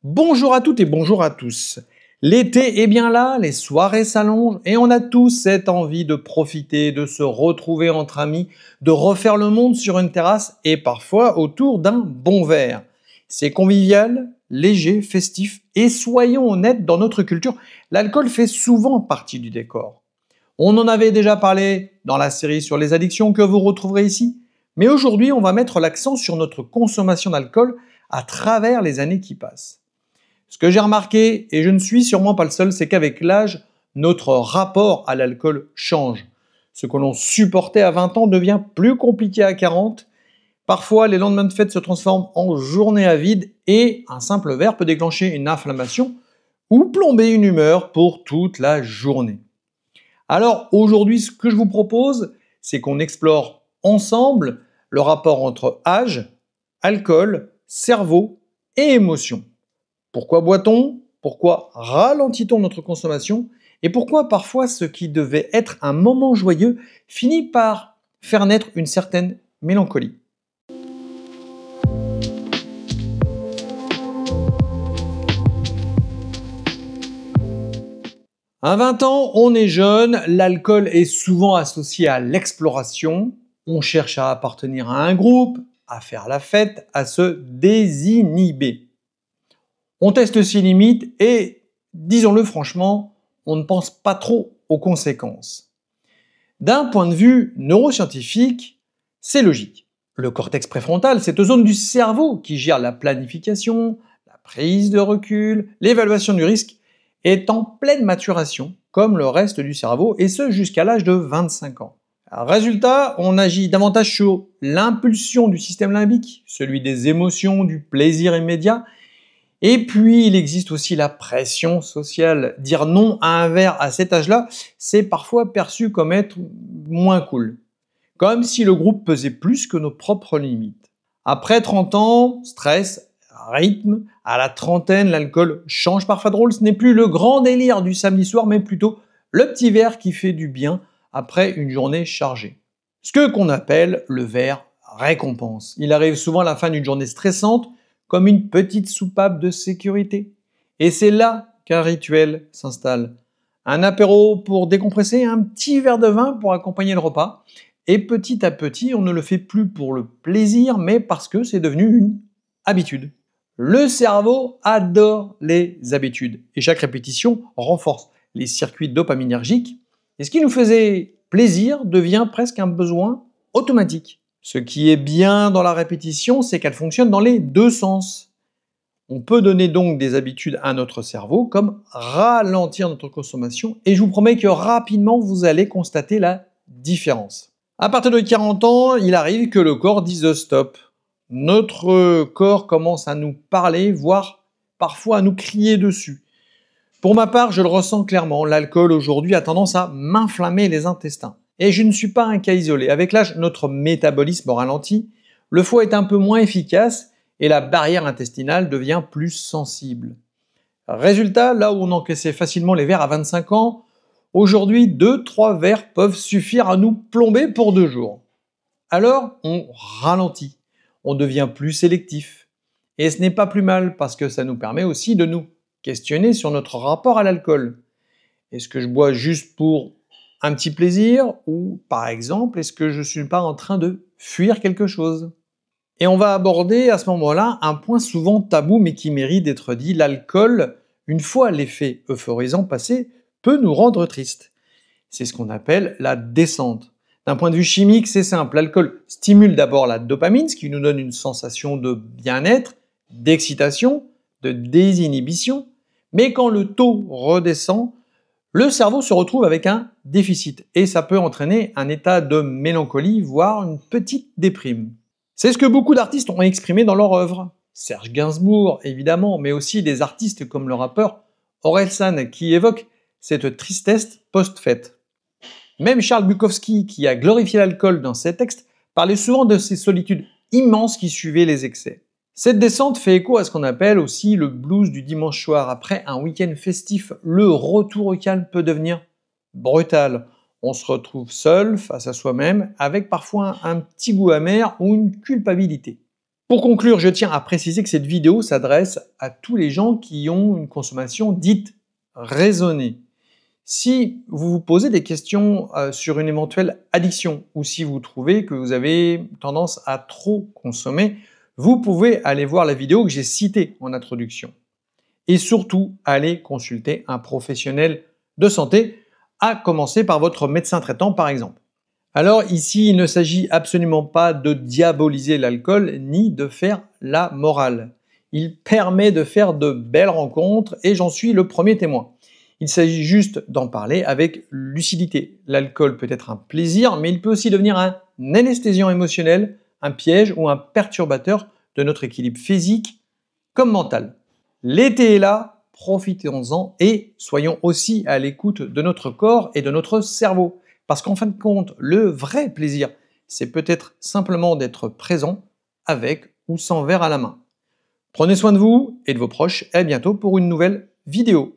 Bonjour à toutes et bonjour à tous. L'été est bien là, les soirées s'allongent et on a tous cette envie de profiter, de se retrouver entre amis, de refaire le monde sur une terrasse et parfois autour d'un bon verre. C'est convivial, léger, festif et soyons honnêtes, dans notre culture, l'alcool fait souvent partie du décor. On en avait déjà parlé dans la série sur les addictions que vous retrouverez ici, mais aujourd'hui on va mettre l'accent sur notre consommation d'alcool à travers les années qui passent. Ce que j'ai remarqué, et je ne suis sûrement pas le seul, c'est qu'avec l'âge, notre rapport à l'alcool change. Ce que l'on supportait à 20 ans devient plus compliqué à 40. Parfois, les lendemains de fête se transforment en journées à vide et un simple verre peut déclencher une inflammation ou plomber une humeur pour toute la journée. Alors aujourd'hui, ce que je vous propose, c'est qu'on explore ensemble le rapport entre âge, alcool, cerveau et émotion. Pourquoi boit-on? Pourquoi ralentit-on notre consommation? Et pourquoi parfois ce qui devait être un moment joyeux finit par faire naître une certaine mélancolie? À 20 ans, on est jeune, l'alcool est souvent associé à l'exploration, on cherche à appartenir à un groupe, à faire la fête, à se désinhiber. On teste ses limites et, disons-le franchement, on ne pense pas trop aux conséquences. D'un point de vue neuroscientifique, c'est logique. Le cortex préfrontal, cette zone du cerveau qui gère la planification, la prise de recul, l'évaluation du risque, est en pleine maturation, comme le reste du cerveau, et ce jusqu'à l'âge de 25 ans. Résultat, on agit davantage sur l'impulsion du système limbique, celui des émotions, du plaisir immédiat. Et puis, il existe aussi la pression sociale. Dire non à un verre à cet âge-là, c'est parfois perçu comme être moins cool. Comme si le groupe pesait plus que nos propres limites. Après 30 ans, stress, rythme, à la trentaine, l'alcool change parfois de rôle. Ce n'est plus le grand délire du samedi soir, mais plutôt le petit verre qui fait du bien après une journée chargée. Ce que qu'on appelle le verre récompense. Il arrive souvent à la fin d'une journée stressante, comme une petite soupape de sécurité. Et c'est là qu'un rituel s'installe. Un apéro pour décompresser, un petit verre de vin pour accompagner le repas. Et petit à petit, on ne le fait plus pour le plaisir, mais parce que c'est devenu une habitude. Le cerveau adore les habitudes et chaque répétition renforce les circuits dopaminergiques. Et ce qui nous faisait plaisir devient presque un besoin automatique. Ce qui est bien dans la répétition, c'est qu'elle fonctionne dans les deux sens. On peut donner donc des habitudes à notre cerveau, comme ralentir notre consommation, et je vous promets que rapidement, vous allez constater la différence. À partir de 40 ans, il arrive que le corps dise stop. Notre corps commence à nous parler, voire parfois à nous crier dessus. Pour ma part, je le ressens clairement, l'alcool aujourd'hui a tendance à m'inflammer les intestins. Et je ne suis pas un cas isolé. Avec l'âge, notre métabolisme ralentit, le foie est un peu moins efficace et la barrière intestinale devient plus sensible. Résultat, là où on encaissait facilement les verres à 25 ans, aujourd'hui 2-3 verres peuvent suffire à nous plomber pour 2 jours. Alors, on ralentit, on devient plus sélectif. Et ce n'est pas plus mal parce que ça nous permet aussi de nous questionner sur notre rapport à l'alcool. Est-ce que je bois juste pour un petit plaisir ou, par exemple, est-ce que je ne suis pas en train de fuir quelque chose? Et on va aborder à ce moment-là un point souvent tabou mais qui mérite d'être dit. L'alcool, une fois l'effet euphorisant passé, peut nous rendre tristes. C'est ce qu'on appelle la descente. D'un point de vue chimique, c'est simple. L'alcool stimule d'abord la dopamine, ce qui nous donne une sensation de bien-être, d'excitation, de désinhibition. Mais quand le taux redescend, le cerveau se retrouve avec un déficit et ça peut entraîner un état de mélancolie, voire une petite déprime. C'est ce que beaucoup d'artistes ont exprimé dans leur œuvre. Serge Gainsbourg, évidemment, mais aussi des artistes comme le rappeur Orelsan qui évoque cette tristesse post-fête. Même Charles Bukowski, qui a glorifié l'alcool dans ses textes, parlait souvent de ces solitudes immenses qui suivaient les excès. Cette descente fait écho à ce qu'on appelle aussi le blues du dimanche soir. Après un week-end festif, le retour au calme peut devenir brutal. On se retrouve seul face à soi-même, avec parfois un petit goût amer ou une culpabilité. Pour conclure, je tiens à préciser que cette vidéo s'adresse à tous les gens qui ont une consommation dite raisonnée. Si vous vous posez des questions sur une éventuelle addiction ou si vous trouvez que vous avez tendance à trop consommer, vous pouvez aller voir la vidéo que j'ai citée en introduction. Et surtout, allez consulter un professionnel de santé, à commencer par votre médecin traitant par exemple. Alors ici, il ne s'agit absolument pas de diaboliser l'alcool ni de faire la morale. Il permet de faire de belles rencontres et j'en suis le premier témoin. Il s'agit juste d'en parler avec lucidité. L'alcool peut être un plaisir, mais il peut aussi devenir un anesthésiant émotionnel, un piège ou un perturbateur de notre équilibre physique comme mental. L'été est là, profitons-en et soyons aussi à l'écoute de notre corps et de notre cerveau. Parce qu'en fin de compte, le vrai plaisir, c'est peut-être simplement d'être présent avec ou sans verre à la main. Prenez soin de vous et de vos proches et à bientôt pour une nouvelle vidéo.